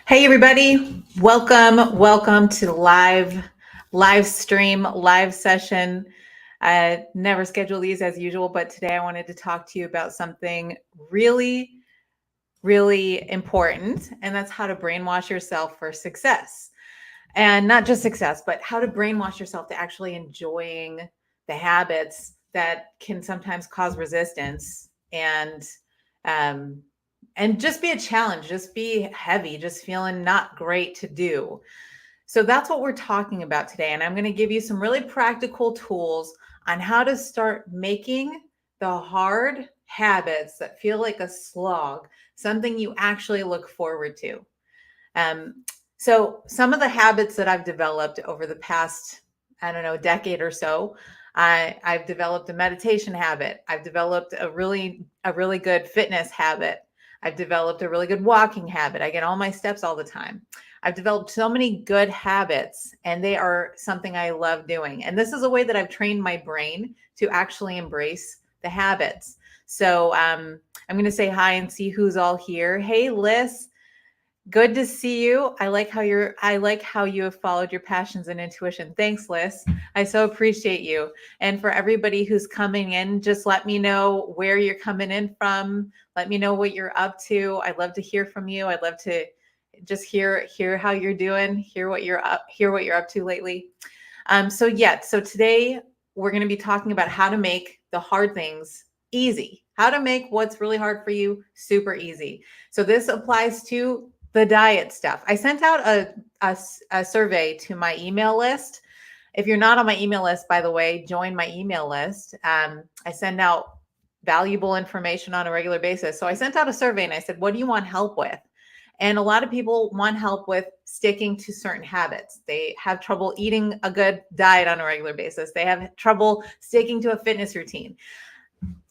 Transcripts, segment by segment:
Hey everybody, welcome to live stream, live session. I never schedule these as usual, but today I wanted to talk to you about something really important, and that's how to brainwash yourself for success. And not just success, but how to brainwash yourself to actually enjoying the habits that can sometimes cause resistance um, and just be a challenge, just be heavy, just feeling not great to do. So that's what we're talking about today. And I'm going to give you some really practical tools on how to start making the hard habits that feel like a slog something you actually look forward to. Um, so some of the habits that I've developed over the past, I don't know, decade or so, I've developed a meditation habit. I've developed a really good fitness habit. I've developed a really good walking habit. I get all my steps all the time. I've developed so many good habits, and they are something I love doing. And this is a way that I've trained my brain to actually embrace the habits. So I'm going to say hi and see who's all here. Hey, Liz. Good to see you. I like how you have followed your passions and intuition. Thanks, Liz. I so appreciate you. And for everybody who's coming in, just let me know where you're coming in from. Let me know what you're up to. I'd love to hear from you. I'd love to just hear how you're doing, hear what you're up to lately. So today we're going to be talking about how to make the hard things easy. How to make what's really hard for you super easy. So this applies to the diet stuff. I sent out a survey to my email list. If you're not on my email list, by the way, join my email list. I send out valuable information on a regular basis. So I sent out a survey and I said, what do you want help with? And a lot of people want help with sticking to certain habits. They have trouble eating a good diet on a regular basis. They have trouble sticking to a fitness routine.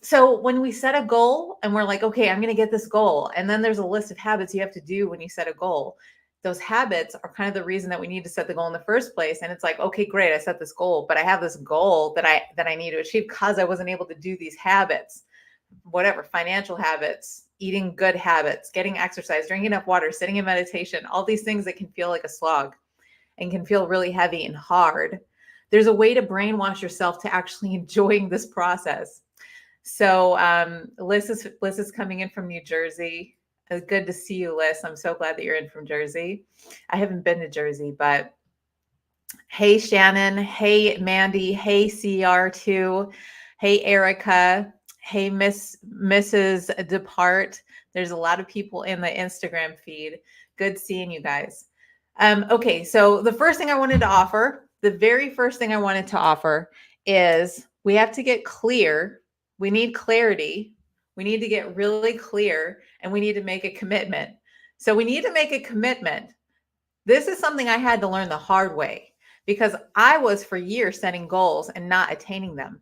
So when we set a goal and we're like, okay, I'm going to get this goal. And then there's a list of habits you have to do when you set a goal. Those habits are kind of the reason that we need to set the goal in the first place. And it's like, okay, great, I set this goal, but I have this goal that I need to achieve because I wasn't able to do these habits, whatever, financial habits, eating good habits, getting exercise, drinking enough water, sitting in meditation, all these things that can feel like a slog and can feel really heavy and hard. There's a way to brainwash yourself to actually enjoying this process. So Liz is coming in from New Jersey. Good to see you, Liz. I'm so glad that you're in from Jersey. I haven't been to Jersey, but hey, Shannon. Hey, Mandy. Hey, CR2. Hey, Erica. Hey, Mrs. Depart. There's a lot of people in the Instagram feed. Good seeing you guys. Okay, so the very first thing I wanted to offer is we have to get clear. We need clarity. We need to get really clear and we need to make a commitment. So we need to make a commitment. This is something I had to learn the hard way because I was for years setting goals and not attaining them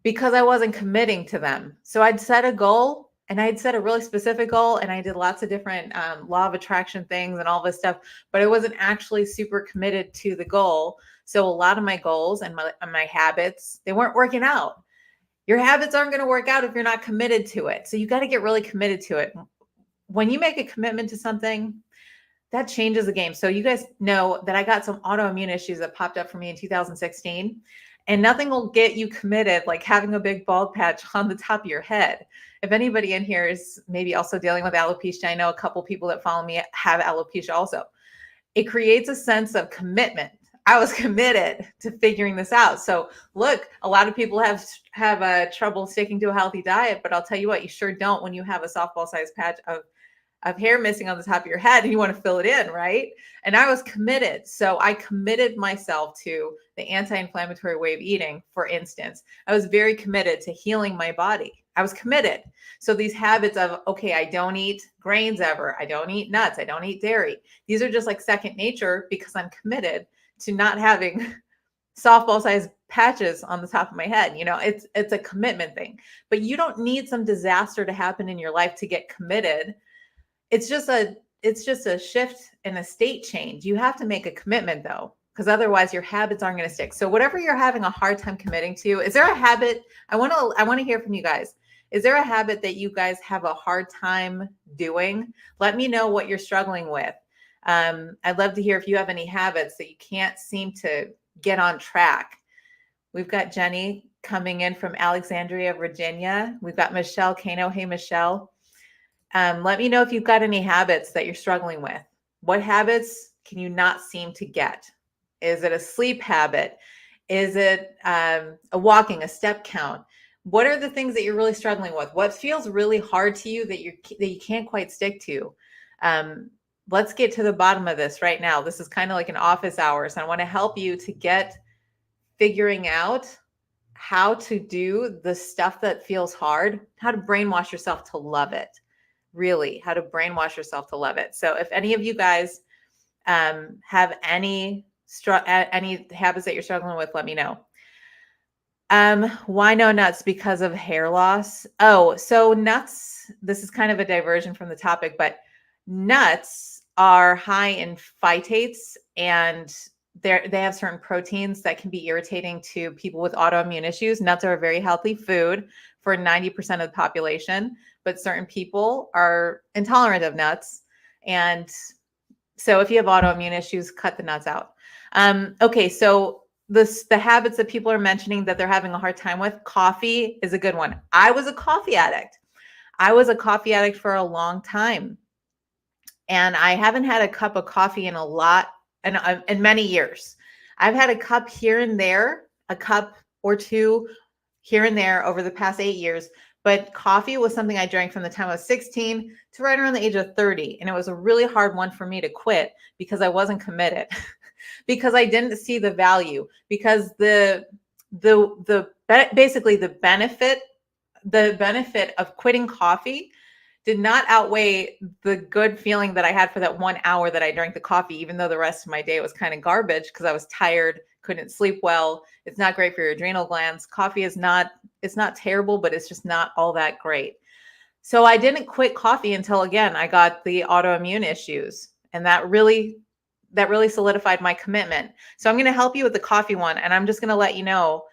because I wasn't committing to them. So I'd set a goal and I'd set a really specific goal and I did lots of different law of attraction things and all this stuff, but I wasn't actually super committed to the goal. So a lot of my goals and my habits, they weren't working out. Your habits aren't going to work out if you're not committed to it. So you got to get really committed to it. When you make a commitment to something, that changes the game. So you guys know that I got some autoimmune issues that popped up for me in 2016, and nothing will get you committed like having a big bald patch on the top of your head. If anybody in here is maybe also dealing with alopecia, I know a couple people that follow me have alopecia also. It creates a sense of commitment. I was committed to figuring this out. So look, a lot of people have trouble sticking to a healthy diet, but I'll tell you what, you sure don't when you have a softball-sized patch of hair missing on the top of your head and you want to fill it in, right? And I was committed. So I committed myself to the anti-inflammatory way of eating, for instance. I was very committed to healing my body. I was committed. So these habits of, okay, I don't eat grains ever. I don't eat nuts. I don't eat dairy. These are just like second nature because I'm committed to not having softball-sized patches on the top of my head. You know, it's a commitment thing. But you don't need some disaster to happen in your life to get committed. It's just a shift and a state change. You have to make a commitment though, because otherwise your habits aren't going to stick. So whatever you're having a hard time committing to, is there a habit? I want to hear from you guys. Is there a habit that you guys have a hard time doing? Let me know what you're struggling with. I'd love to hear if you have any habits that you can't seem to get on track. We've got Jenny coming in from Alexandria, Virginia. We've got Michelle Kano. Hey, Michelle. Let me know if you've got any habits that you're struggling with. What habits can you not seem to get? Is it a sleep habit? Is it a walking, a step count? What are the things that you're really struggling with? What feels really hard to you that you can't quite stick to? Let's get to the bottom of this right now. This is kind of like an office hours. I want to help you to get figuring out how to do the stuff that feels hard, how to brainwash yourself to love it. Really, how to brainwash yourself to love it. So if any of you guys have any habits that you're struggling with, let me know. Why no nuts? Because of hair loss. Oh, so nuts, this is kind of a diversion from the topic, but nuts are high in phytates, and they have certain proteins that can be irritating to people with autoimmune issues. Nuts are a very healthy food for 90% of the population, but certain people are intolerant of nuts. And so if you have autoimmune issues, cut the nuts out. Okay, so the habits that people are mentioning that they're having a hard time with, coffee is a good one. I was a coffee addict. I was a coffee addict for a long time. And I haven't had a cup of coffee in in many years. I've had a cup here and there, a cup or two here and there over the past 8 years. But coffee was something I drank from the time I was 16 to right around the age of 30. And it was a really hard one for me to quit because I wasn't committed, because I didn't see the value, because basically the benefit of quitting coffee did not outweigh the good feeling that I had for that 1 hour that I drank the coffee, even though the rest of my day was kind of garbage because I was tired, couldn't sleep well. It's not great for your adrenal glands. Coffee it's not terrible, but it's just not all that great. So I didn't quit coffee until, again, I got the autoimmune issues. And that really solidified my commitment. So I'm going to help you with the coffee one. And I'm just going to let you know,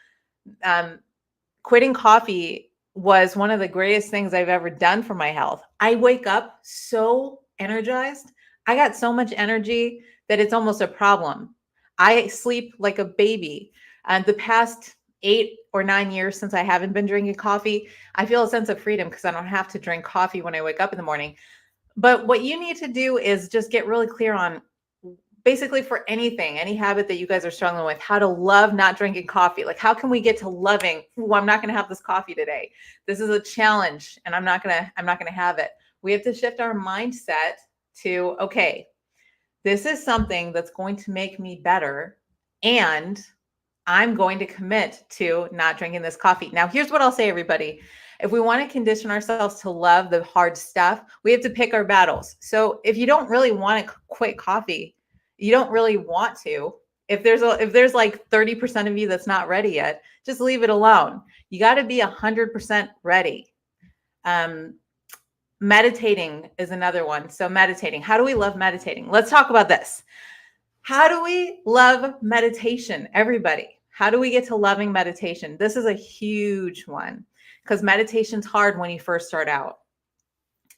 quitting coffee was one of the greatest things I've ever done for my health. I wake up so energized. I got so much energy that it's almost a problem. I sleep like a baby. And the past 8 or 9 years since I haven't been drinking coffee, I feel a sense of freedom because I don't have to drink coffee when I wake up in the morning. But what you need to do is just get really clear on, basically for anything, any habit that you guys are struggling with, how to love not drinking coffee. Like, how can we get to loving, I'm not going to have this coffee today. This is a challenge and I'm not going to have it. We have to shift our mindset to, okay, this is something that's going to make me better, and I'm going to commit to not drinking this coffee. Now, here's what I'll say, everybody. If we want to condition ourselves to love the hard stuff, we have to pick our battles. So if you don't really want to quit coffee, you don't really want to, if there's like 30% of you that's not ready yet, just leave it alone. You got to be 100% ready. Meditating is another one. So meditating, how do we love meditating? Let's talk about this. How do we love meditation, everybody? How do we get to loving meditation? This is a huge one because meditation's hard when you first start out.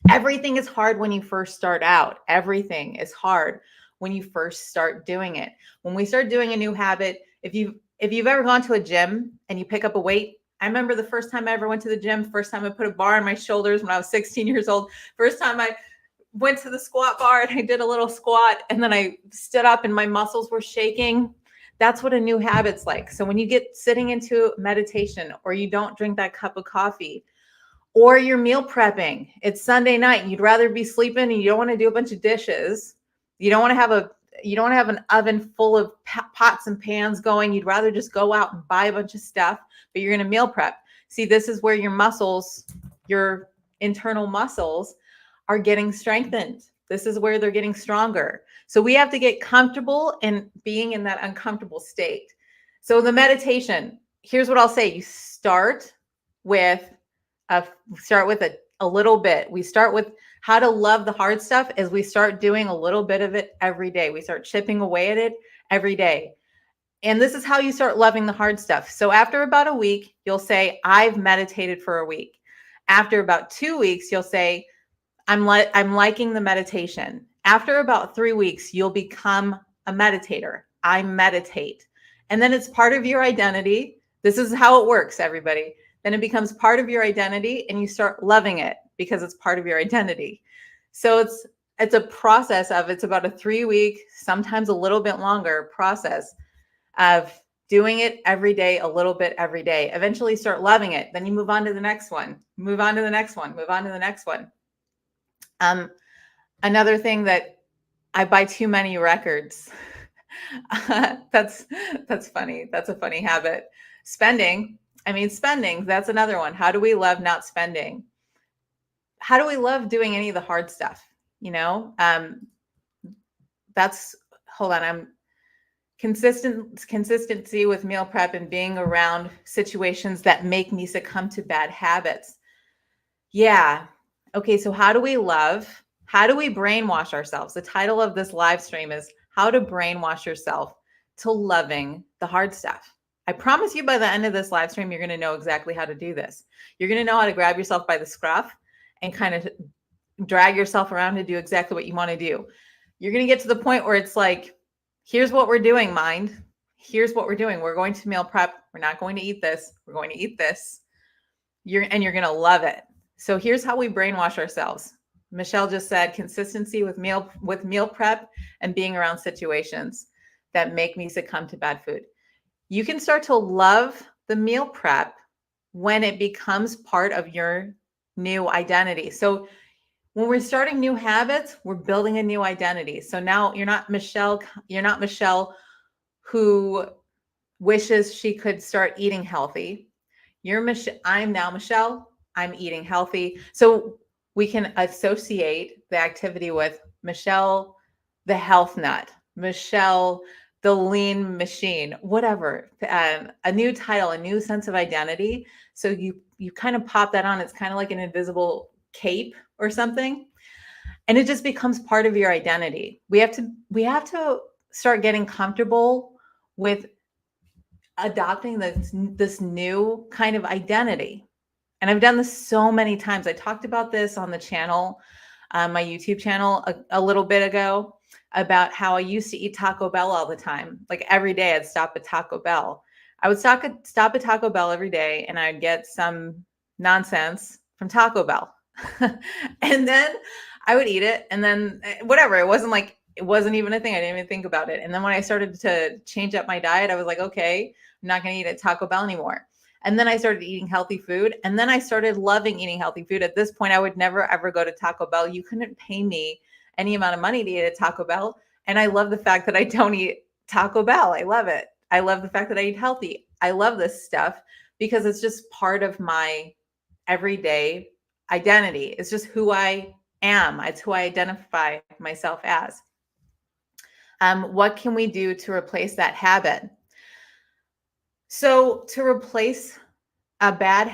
Everything is hard when you first start out. Everything is hard when you first start doing it. When we start doing a new habit, if you've ever gone to a gym and you pick up a weight, I remember the first time I ever went to the gym, first time I put a bar on my shoulders when I was 16 years old, first time I went to the squat bar and I did a little squat and then I stood up and my muscles were shaking. That's what a new habit's like. So when you get sitting into meditation, or you don't drink that cup of coffee, or you're meal prepping, it's Sunday night and you'd rather be sleeping and you don't want to do a bunch of dishes. You don't want to have an oven full of pots and pans going. You'd rather just go out and buy a bunch of stuff, but you're going to meal prep. See, this is where your muscles, your internal muscles, are getting strengthened. This is where they're getting stronger. So we have to get comfortable in being in that uncomfortable state. So the meditation, here's what I'll say. You start with a little bit. We start with how to love the hard stuff as we start doing a little bit of it every day. We start chipping away at it every day. And this is how you start loving the hard stuff. So after about a week, you'll say, I've meditated for a week. After about 2 weeks, you'll say, I'm liking the meditation. After about 3 weeks, you'll become a meditator. I meditate. And then it's part of your identity. This is how it works, everybody. Then it becomes part of your identity and you start loving it because it's part of your identity. So it's a process of, it's about a 3-week, sometimes a little bit longer process of doing it every day, a little bit every day. Eventually start loving it. Then you move on to the next one, move on to the next one, move on to the next one. Another thing that I buy too many records. That's funny. That's a funny habit. Spending, that's another one. How do we love not spending? How do we love doing any of the hard stuff? Hold on. I'm consistency with meal prep and being around situations that make me succumb to bad habits. Yeah. Okay. So how do we brainwash ourselves? The title of this live stream is How to Brainwash Yourself to Loving the Hard Stuff. I promise you by the end of this live stream, you're going to know exactly how to do this. You're going to know how to grab yourself by the scruff and kind of drag yourself around to do exactly what you want to do. You're going to get to the point where it's like, here's what we're doing, mind. Here's what we're doing. We're going to meal prep. We're not going to eat this. We're going to eat this. You're going to love it. So here's how we brainwash ourselves. Michelle just said consistency with meal prep and being around situations that make me succumb to bad food. You can start to love the meal prep when it becomes part of your new identity. So when we're starting new habits, we're building a new identity. So now you're not Michelle who wishes she could start eating healthy. I'm now Michelle. I'm eating healthy. So we can associate the activity with Michelle, the health nut, Michelle, the lean machine, whatever, a new title, a new sense of identity. So you kind of pop that on. It's kind of like an invisible cape or something. And it just becomes part of your identity. We have to start getting comfortable with adopting this new kind of identity. And I've done this so many times. I talked about this on the channel, my YouTube channel a little bit ago, about how I used to eat Taco Bell all the time. Like every day I'd stop at Taco Bell. I would stop at Taco Bell every day and I'd get some nonsense from Taco Bell. And then I would eat it and then whatever. It wasn't even a thing. I didn't even think about it. And then when I started to change up my diet, I was like, okay, I'm not going to eat at Taco Bell anymore. And then I started eating healthy food. And then I started loving eating healthy food. At this point, I would never, ever go to Taco Bell. You couldn't pay me any amount of money to eat at Taco Bell. And I love the fact that I don't eat Taco Bell. I love it. I love the fact that I eat healthy. I love this stuff because it's just part of my everyday identity. It's just who I am. It's who I identify myself as. What can we do to replace that habit? So to replace a bad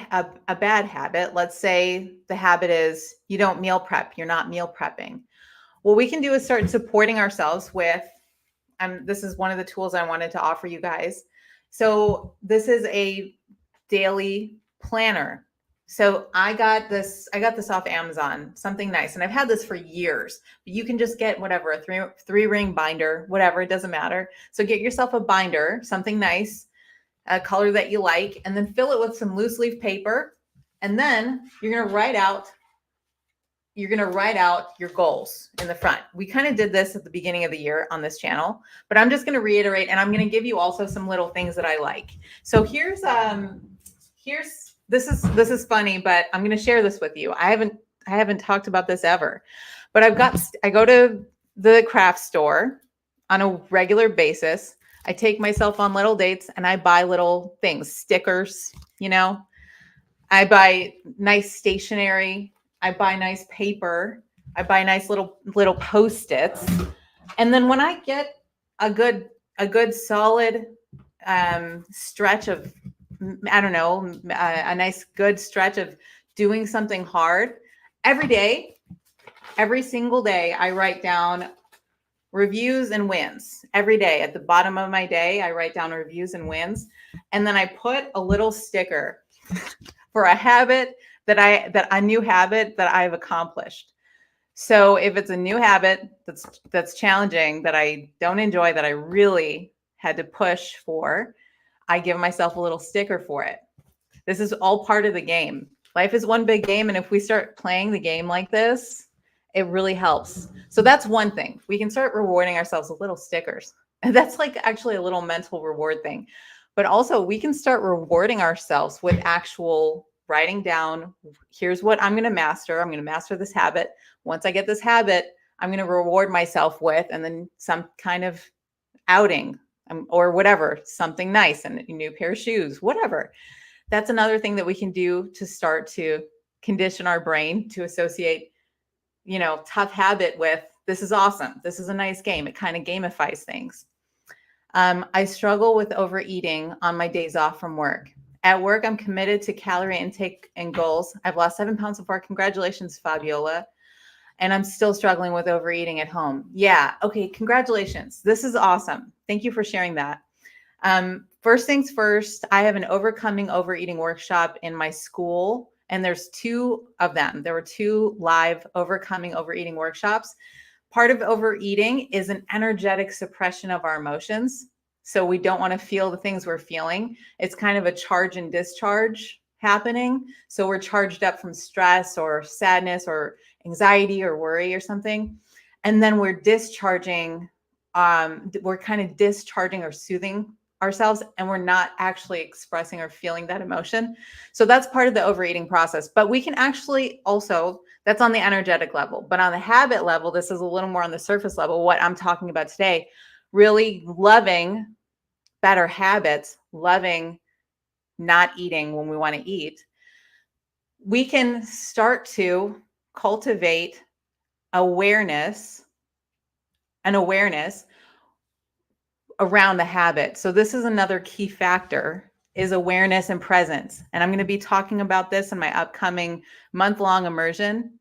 habit, let's say the habit is you don't meal prep, you're not meal prepping. What we can do is start supporting ourselves with, this is one of the tools I wanted to offer you guys. So this is a daily planner. So I got this off Amazon, something nice. And I've had this for years, but you can just get whatever, a three ring binder, whatever, it doesn't matter. So get yourself a binder, something nice, a color that you like, and then fill it with some loose leaf paper. And then you're going to write out your goals in the front. We kind of did this at the beginning of the year on this channel, but I'm just going to reiterate, and I'm going to give you also some little things that I like. So this is funny, but I'm going to share this with you. I haven't talked about this ever, but I go to the craft store on a regular basis. I take myself on little dates and I buy little things, stickers, I buy nice stationery. I buy nice paper. I buy nice little Post-its. And then when I get a good solid stretch of, I don't know, a nice good stretch of doing something hard every single day, I write down reviews and wins. Every day at the bottom of my day, I write down reviews and wins. And then I put a little sticker for a new habit that I've accomplished. So if it's a new habit that's challenging, that I don't enjoy, that I really had to push for, I give myself a little sticker for it. This is all part of the game. Life is one big game, and if we start playing the game like this, it really helps. So that's one thing. We can start rewarding ourselves with little stickers. And that's like actually a little mental reward thing. But also, we can start rewarding ourselves with actual writing down, here's what I'm going to master. I'm going to master this habit. Once I get this habit, I'm going to reward myself with, and then some kind of outing, or whatever, something nice, and a new pair of shoes, whatever. That's another thing that we can do to start to condition our brain to associate, tough habit with, this is awesome. This is a nice game. It kind of gamifies things. I struggle with overeating on my days off from work. At work, I'm committed to calorie intake and goals. I've lost 7 pounds so far. Congratulations, Fabiola. And I'm still struggling with overeating at home. Yeah. Okay. Congratulations. This is awesome. Thank you for sharing that. First things first, I have an overcoming overeating workshop in my school, and there's 2 of them. There were 2 live overcoming overeating workshops. Part of overeating is an energetic suppression of our emotions. So we don't want to feel the things we're feeling. It's kind of a charge and discharge happening. So we're charged up from stress or sadness or anxiety or worry or something. And then we're discharging, we're kind of discharging or soothing ourselves, and we're not actually expressing or feeling that emotion. So that's part of the overeating process. But we can actually also, that's on the energetic level. But on the habit level, this is a little more on the surface level, what I'm talking about today, really loving better habits, loving not eating when we want to eat. We can start to cultivate an awareness around the habit. So this is another key factor, is awareness and presence. And I'm going to be talking about this in my upcoming month-long immersion.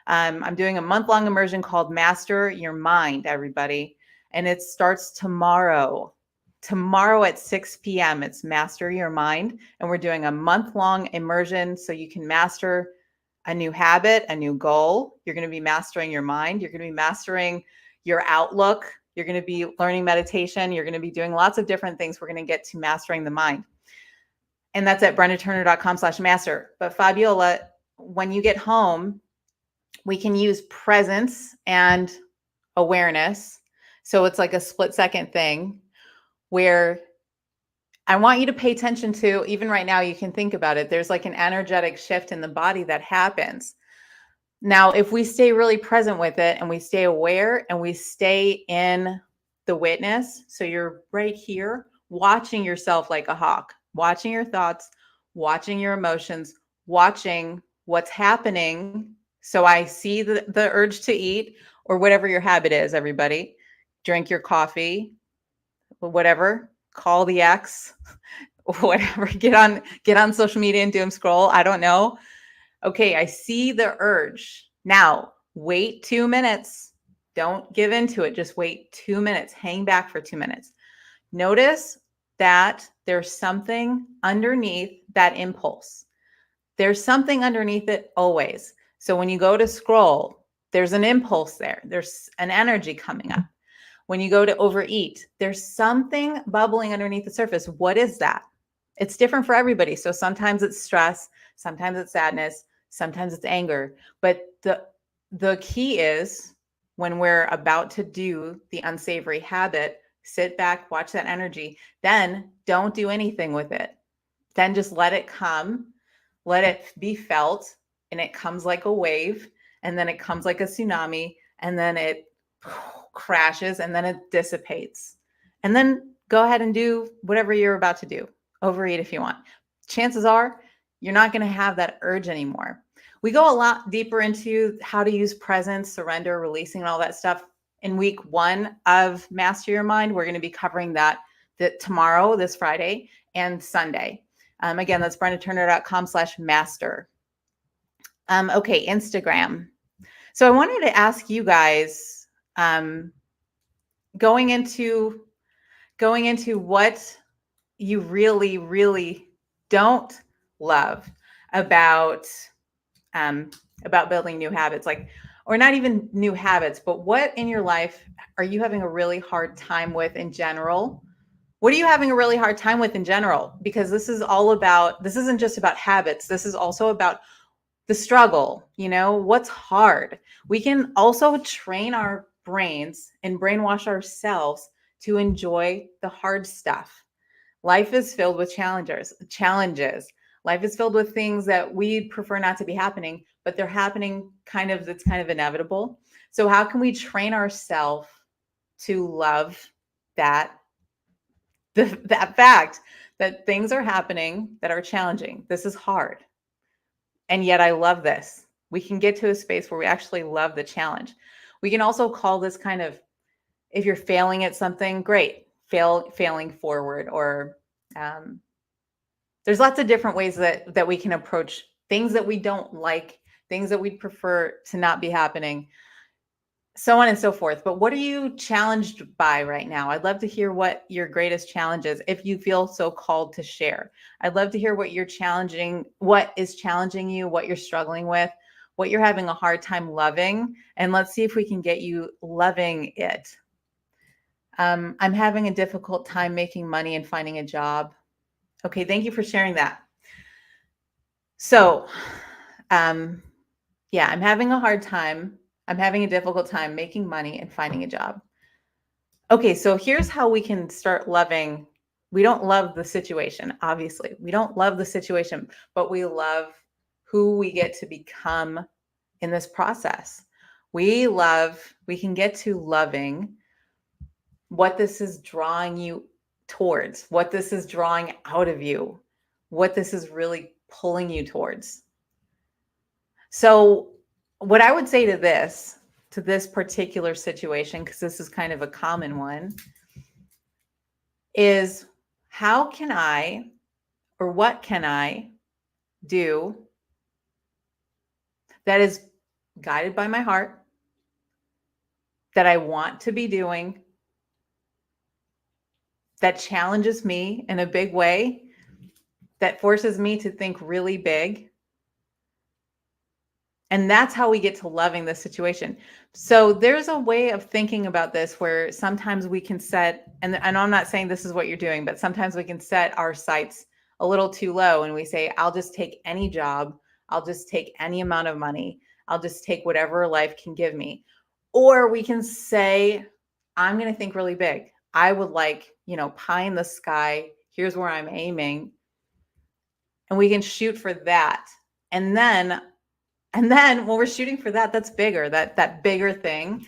I'm doing a month-long immersion called Master Your Mind, everybody. And it starts tomorrow. Tomorrow at 6 p.m. It's Master Your Mind. And we're doing a month-long immersion so you can master a new habit, a new goal. You're going to be mastering your mind. You're going to be mastering your outlook. You're going to be learning meditation. You're going to be doing lots of different things. We're going to get to mastering the mind. And that's at brendaturner.com/master. But Fabiola, when you get home, we can use presence and awareness. So it's like a split second thing where I want you to pay attention to, even right now, you can think about it. There's like an energetic shift in the body that happens. Now, if we stay really present with it and we stay aware and we stay in the witness, so you're right here watching yourself like a hawk, watching your thoughts, watching your emotions, watching what's happening. So I see the urge to eat, or whatever your habit is, everybody. Drink your coffee, whatever, call the ex, whatever, get on social media and doom scroll. I don't know. Okay, I see the urge. Now, wait 2 minutes. Don't give into it. Just wait 2 minutes. Hang back for 2 minutes. Notice that there's something underneath that impulse. There's something underneath it always. So when you go to scroll, there's an impulse there. There's an energy coming up. When you go to overeat, there's something bubbling underneath the surface. What is that? It's different for everybody. So sometimes it's stress, sometimes it's sadness, sometimes it's anger. But the key is, when we're about to do the unsavory habit, sit back, watch that energy, then don't do anything with it. Then just let it come, let it be felt, and it comes like a wave, and then it comes like a tsunami, and then it crashes, and then it dissipates. And then go ahead and do whatever you're about to do. Overeat if you want. Chances are you're not going to have that urge anymore. We go a lot deeper into how to use presence, surrender, releasing, and all that stuff in week 1 of Master Your Mind. We're going to be covering that tomorrow, this Friday, and Sunday. Again, that's brendaturner.com/master. Okay, Instagram. So I wanted to ask you guys, going into what you really, really don't love about building new habits. Like, or not even new habits, but what in your life are you having a really hard time with in general? What are you having a really hard time with in general? Because this isn't just about habits. This is also about the struggle. What's hard. We can also train our brains and brainwash ourselves to enjoy the hard stuff. Life is filled with challenges. Life is filled with things that we prefer not to be happening, but they're happening it's kind of inevitable. So how can we train ourselves to love that, that fact that things are happening that are challenging? This is hard. And yet I love this. We can get to a space where we actually love the challenge. We can also call this kind of, if you're failing at something, great, failing forward, or there's lots of different ways that we can approach things that we don't like, things that we'd prefer to not be happening, so on and so forth. But what are you challenged by right now? I'd love to hear what your greatest challenge is, if you feel so called to share. I'd love to hear what is challenging you, what you're struggling with, what you're having a hard time loving, and let's see if we can get you loving it. I'm having a difficult time making money and finding a job. Okay, thank you for sharing that. So, yeah, I'm having a difficult time making money and finding a job. Okay, so here's how we can start loving. We don't love the situation, obviously. We don't love the situation, but we love who we get to become in this process. We can get to loving what this is drawing you towards, what this is drawing out of you, what this is really pulling you towards. So what I would say to this particular situation, because this is kind of a common one, is what can I do that is guided by my heart, that I want to be doing, that challenges me in a big way, that forces me to think really big. And that's how we get to loving the situation. So there's a way of thinking about this where sometimes we can set, and I'm not saying this is what you're doing, but sometimes we can set our sights a little too low and we say, I'll just take any job. I'll just take any amount of money. I'll just take whatever life can give me. Or we can say, I'm going to think really big. I would like, pie in the sky. Here's where I'm aiming. And we can shoot for that. And then when we're shooting for that, that's bigger, that bigger thing,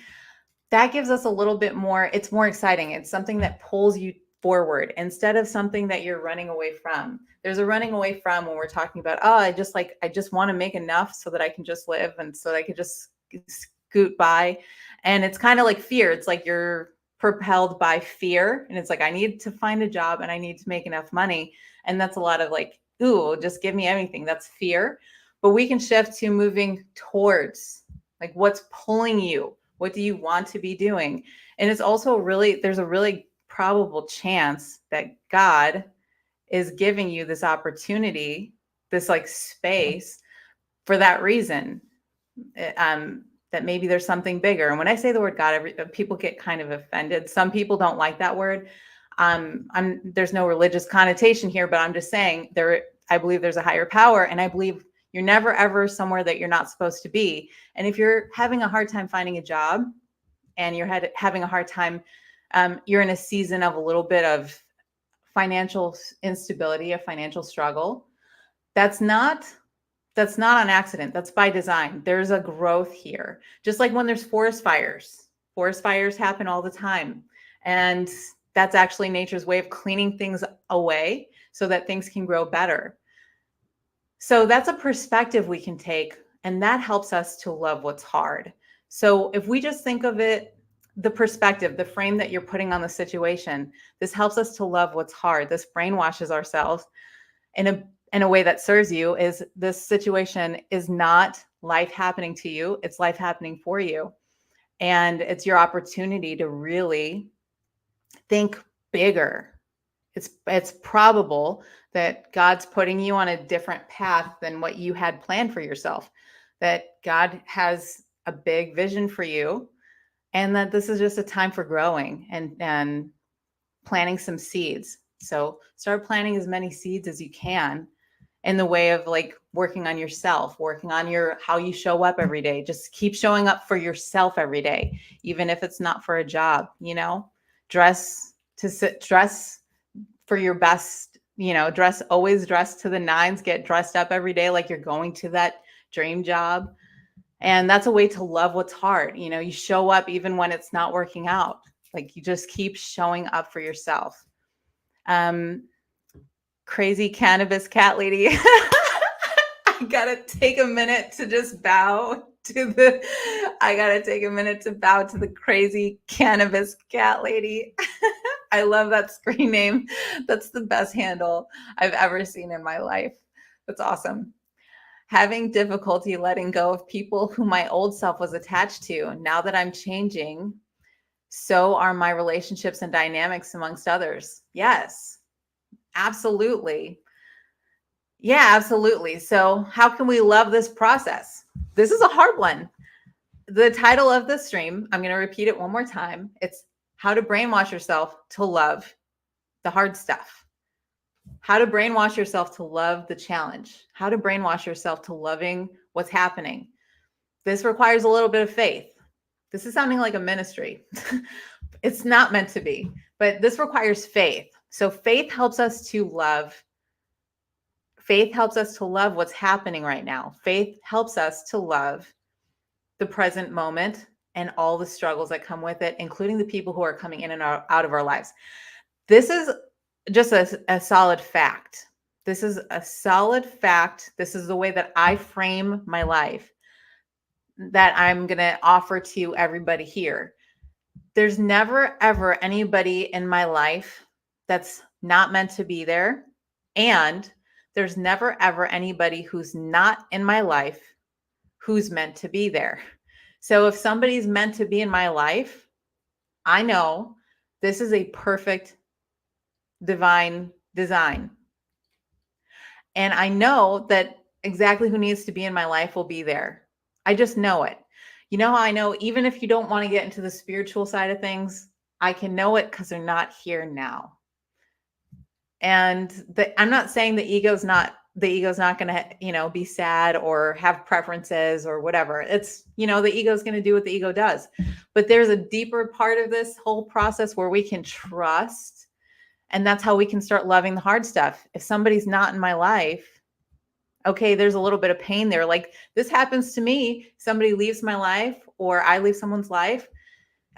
that gives us a little bit more, it's more exciting. It's something that pulls you forward instead of something that you're running away from. There's a running away from when we're talking about, I just want to make enough so that I can just live and so that I could just scoot by. And it's kind of like fear. It's like you're propelled by fear. And it's like, I need to find a job and I need to make enough money. And that's a lot of like, ooh, just give me everything. That's fear. But we can shift to moving towards like what's pulling you. What do you want to be doing? And it's also there's a really probable chance that God is giving you this opportunity, this like space for that reason. That maybe there's something bigger. And when I say the word God, people get kind of offended. Some people don't like that word. There's no religious connotation here, but I'm just saying I believe there's a higher power, and I believe you're never, ever somewhere that you're not supposed to be. And if you're having a hard time finding a job and you're having a hard time, you're in a season of a little bit of financial instability, a financial struggle, that's not on accident. That's by design. There's a growth here. Just like when there's forest fires happen all the time. And that's actually nature's way of cleaning things away so that things can grow better. So that's a perspective we can take, and that helps us to love what's hard. So if we just think of it, the perspective, the frame that you're putting on the situation, this helps us to love what's hard. This brainwashes ourselves in a way that serves you. Is this situation is not life happening to you, it's life happening for you. And it's your opportunity to really think bigger. It's probable that God's putting you on a different path than what you had planned for yourself, that God has a big vision for you, and that this is just a time for growing and planting some seeds. So start planting as many seeds as you can in the way of like working on yourself, working on your how you show up every day. Just keep showing up for yourself every day, even if it's not for a job, dress for your best, always dress to the nines, get dressed up every day like you're going to that dream job. And that's a way to love what's hard. You show up even when it's not working out. Like you just keep showing up for yourself. Crazy cannabis cat lady. I gotta take a minute to just bow to the I gotta take a minute to bow to the crazy cannabis cat lady. I love that screen name. That's the best handle I've ever seen in my life. That's awesome. Having difficulty letting go of people who my old self was attached to. Now that I'm changing, so are my relationships and dynamics amongst others. Yes, absolutely. Yeah, absolutely. So how can we love this process? This is a hard one. The title of the stream, I'm going to repeat it one more time. It's how to brainwash yourself to love the hard stuff. How to brainwash yourself to love the challenge. How to brainwash yourself to loving what's happening. This requires a little bit of faith. This is sounding like a ministry. It's not meant to be, but this requires faith. So faith helps us to love. Faith helps us to love what's happening right now. Faith helps us to love the present moment and all the struggles that come with it, including the people who are coming in and out of our lives. This is just a solid fact. This is a solid fact. This is the way that I frame my life that I'm going to offer to everybody here. There's never, ever anybody in my life that's not meant to be there. And there's never, ever anybody who's not in my life who's meant to be there. So if somebody's meant to be in my life, I know this is a perfect divine design. And I know that exactly who needs to be in my life will be there. I just know it. You know how I know, even if you don't want to get into the spiritual side of things, I can know it because they're not here now. And I'm not saying the ego's not going to, be sad or have preferences or whatever. It's, the ego's going to do what the ego does. But there's a deeper part of this whole process where we can trust. And that's how we can start loving the hard stuff. If somebody's not in my life, okay, there's a little bit of pain there. Like this happens to me. Somebody leaves my life or I leave someone's life.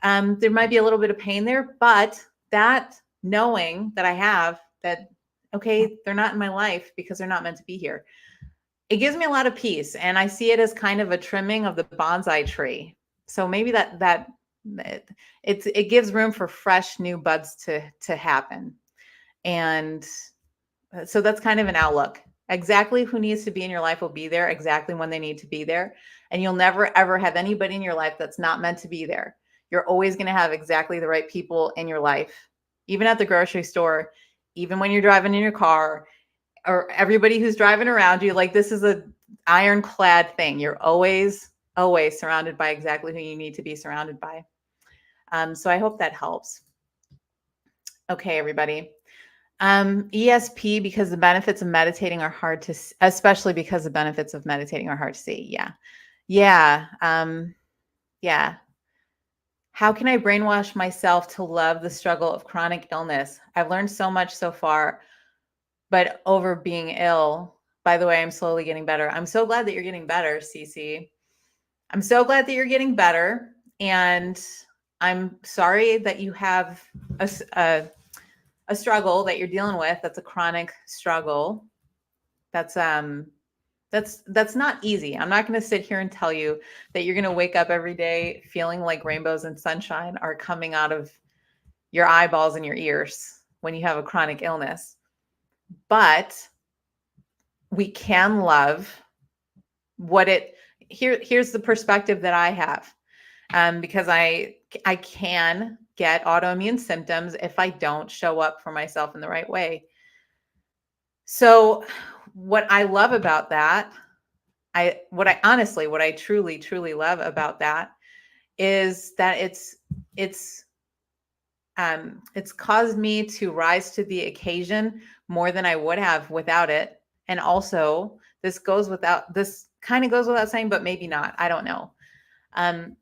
There might be a little bit of pain there, but that knowing that I have that, okay, they're not in my life because they're not meant to be here. It gives me a lot of peace. And I see it as kind of a trimming of the bonsai tree. So maybe it gives room for fresh new buds to happen. And so that's kind of an outlook. Exactly who needs to be in your life will be there exactly when they need to be there. And you'll never, ever have anybody in your life that's not meant to be there. You're always going to have exactly the right people in your life, even at the grocery store, even when you're driving in your car, or everybody who's driving around you. Like this is a ironclad thing. You're always, always surrounded by exactly who you need to be surrounded by. So I hope that helps. Okay, everybody. ESP, because the benefits of meditating are hard to, especially because the benefits of meditating are hard to see. Yeah. Yeah. Yeah. How can I brainwash myself to love the struggle of chronic illness? I've learned so much so far, but over being ill. By the way, I'm slowly getting better. I'm so glad that you're getting better, Cece. I'm so glad that you're getting better. And I'm sorry that you have a struggle that you're dealing with. That's a chronic struggle. That's not easy. I'm not going to sit here and tell you that you're going to wake up every day feeling like rainbows and sunshine are coming out of your eyeballs and your ears when you have a chronic illness. But we can love here's the perspective that I have. Because I can get autoimmune symptoms if I don't show up for myself in the right way. So what I love about that, what I truly, truly love about that is that it's caused me to rise to the occasion more than I would have without it. And also, this kind of goes without saying, but maybe not. I don't know. Um,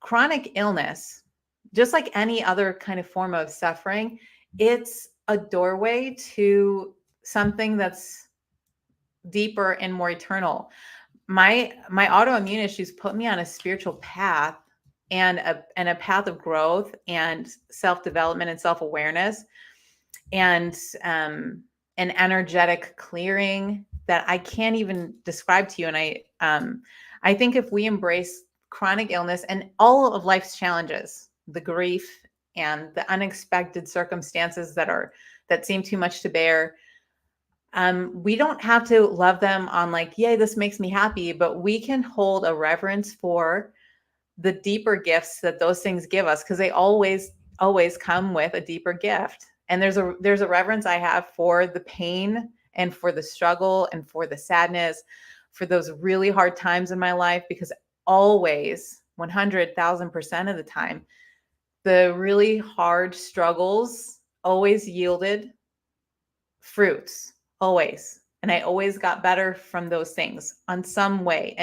Chronic illness, just like any other kind of form of suffering, it's a doorway to something that's deeper and more eternal. My autoimmune issues put me on a spiritual path and a path of growth and self-development and self-awareness and an energetic clearing that I can't even describe to you. And I think if we embrace chronic illness and all of life's challenges, the grief and the unexpected circumstances that seem too much to bear, we don't have to love them on like, yay, this makes me happy, but we can hold a reverence for the deeper gifts that those things give us, because they always come with a deeper gift. And there's a reverence I have for the pain and for the struggle and for the sadness, for those really hard times in my life, because always 100,000% of the time, the really hard struggles always yielded fruits, always. And I always got better from those things in some way.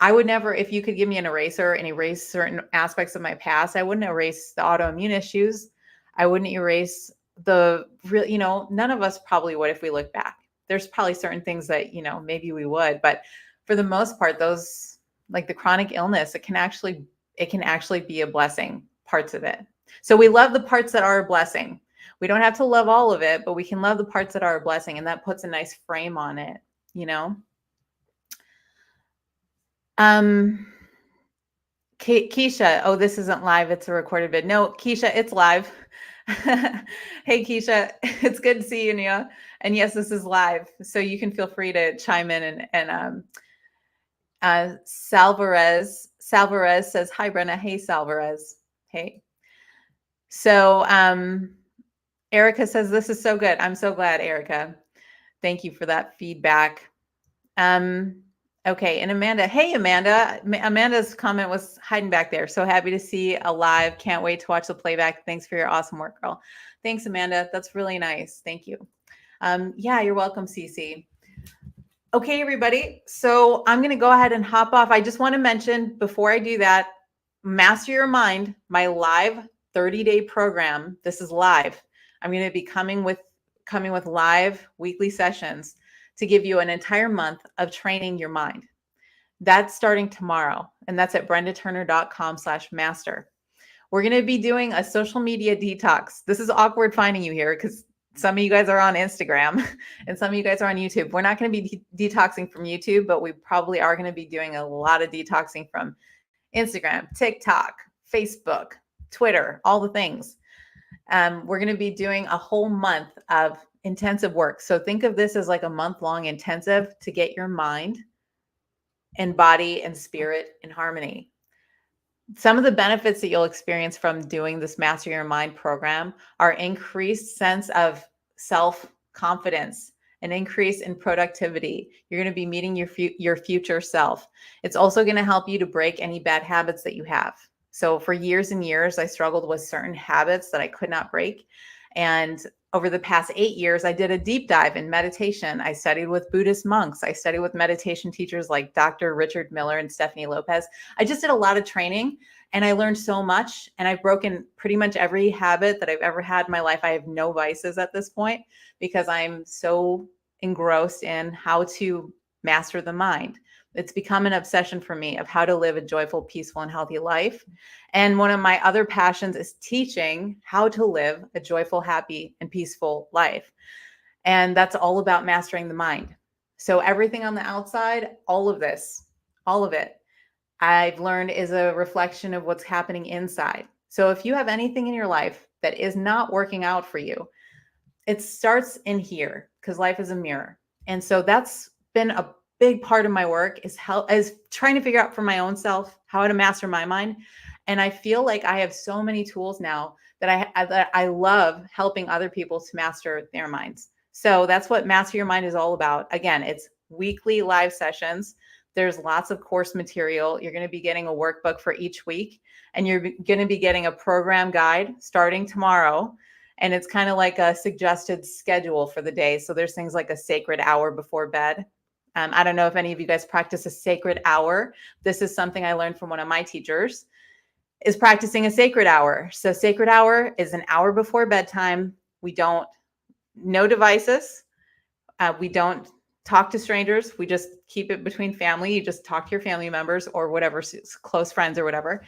I would never, if you could give me an eraser and erase certain aspects of my past, I wouldn't erase the autoimmune issues. I wouldn't erase the real, none of us probably would if we look back. There's probably certain things that, maybe we would, but for the most part, those like the chronic illness, it can actually be a blessing, parts of it. So we love the parts that are a blessing. We don't have to love all of it, but we can love the parts that are a blessing, and that puts a nice frame on it, Keisha, oh, this isn't live. It's a recorded vid. No, Keisha, it's live. Hey, Keisha, it's good to see you, Nia. And yes, this is live. So you can feel free to chime in and Salvarez says, hi, Brenna. Hey, Salvarez. Hey. So, Erica says, this is so good. I'm so glad, Erica. Thank you for that feedback. Okay, and Amanda. Hey, Amanda. Amanda's comment was hiding back there. So happy to see a live. Can't wait to watch the playback. Thanks for your awesome work, girl. Thanks, Amanda. That's really nice. Thank you. Yeah, you're welcome, Cece. Okay, everybody. So I'm going to go ahead and hop off. I just want to mention before I do that, Master Your Mind, my live 30-day program. This is live. I'm going to be coming with live weekly sessions to give you an entire month of training your mind. That's starting tomorrow, and that's at brendaturner.com/master. We're going to be doing a social media detox. This is awkward finding you here because some of you guys are on Instagram and some of you guys are on YouTube. We're not going to be detoxing from YouTube, but we probably are going to be doing a lot of detoxing from Instagram, TikTok, Facebook, Twitter, all the things. We're going to be doing a whole month of intensive work. So think of this as like a month-long intensive to get your mind and body and spirit in harmony. Some of the benefits that you'll experience from doing this Master Your Mind program are increased sense of self-confidence, an increase in productivity. You're going to be meeting your future self. It's also going to help you to break any bad habits that you have. So for years and years, I struggled with certain habits that I could not break. And over the past 8 years, I did a deep dive in meditation. I studied with Buddhist monks. I studied with meditation teachers like Dr. Richard Miller and Stephanie Lopez. I just did a lot of training and I learned so much, and I've broken pretty much every habit that I've ever had in my life. I have no vices at this point because I'm so engrossed in how to master the mind. It's become an obsession for me of how to live a joyful, peaceful, and healthy life. And one of my other passions is teaching how to live a joyful, happy, and peaceful life. And that's all about mastering the mind. So everything on the outside, all of it, I've learned is a reflection of what's happening inside. So if you have anything in your life that is not working out for you, it starts in here because life is a mirror. And so that's been a big part of my work is trying to figure out for my own self how to master my mind. And I feel like I have so many tools now that I love helping other people to master their minds. So that's what Master Your Mind is all about. Again, it's weekly live sessions. There's lots of course material. You're going to be getting a workbook for each week, and you're going to be getting a program guide starting tomorrow. And it's kind of like a suggested schedule for the day. So there's things like a sacred hour before bed. I don't know if any of you guys practice a sacred hour. This is something I learned from one of my teachers, is practicing a sacred hour. So sacred hour is an hour before bedtime. No devices. We don't talk to strangers. We just keep it between family. You just talk to your family members or whatever, close friends or whatever.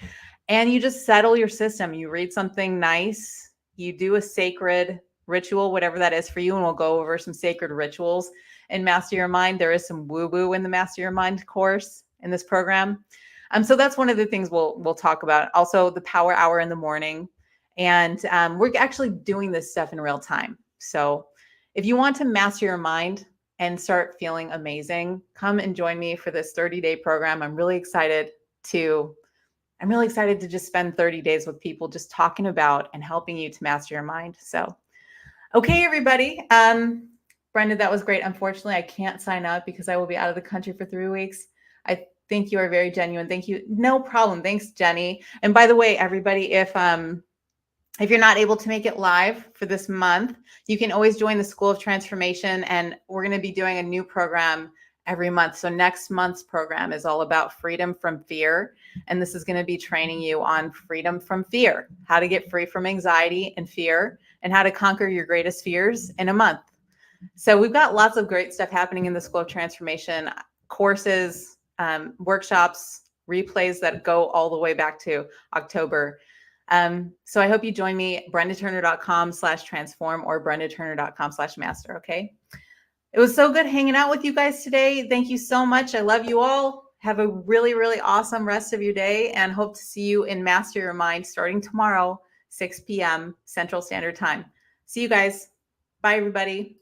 And you just settle your system. You read something nice. You do a sacred ritual, whatever that is for you. And we'll go over some sacred rituals in Master Your Mind. There is some woo-woo in the Master Your Mind course in this program. So that's one of the things we'll talk about. Also, the power hour in the morning. And we're actually doing this stuff in real time. So if you want to master your mind and start feeling amazing, come and join me for this 30-day program. I'm really excited to just spend 30 days with people just talking about and helping you to master your mind. So, okay, everybody. Brenda, that was great. Unfortunately, I can't sign up because I will be out of the country for 3 weeks. I think you are very genuine. Thank you. No problem. Thanks, Jenny. And by the way, everybody, if you're not able to make it live for this month, you can always join the School of Transformation, and we're going to be doing a new program every month. So next month's program is all about freedom from fear. And this is going to be training you on freedom from fear, how to get free from anxiety and fear, and how to conquer your greatest fears in a month. So we've got lots of great stuff happening in the School of Transformation, courses, workshops, replays that go all the way back to October. So I hope you join me, brendaturner.com/transform or brendaturner.com/master. Okay. It was so good hanging out with you guys today. Thank you so much. I love you all. Have a really, really awesome rest of your day, and hope to see you in Master Your Mind starting tomorrow, 6 p.m. Central Standard Time. See you guys. Bye, everybody.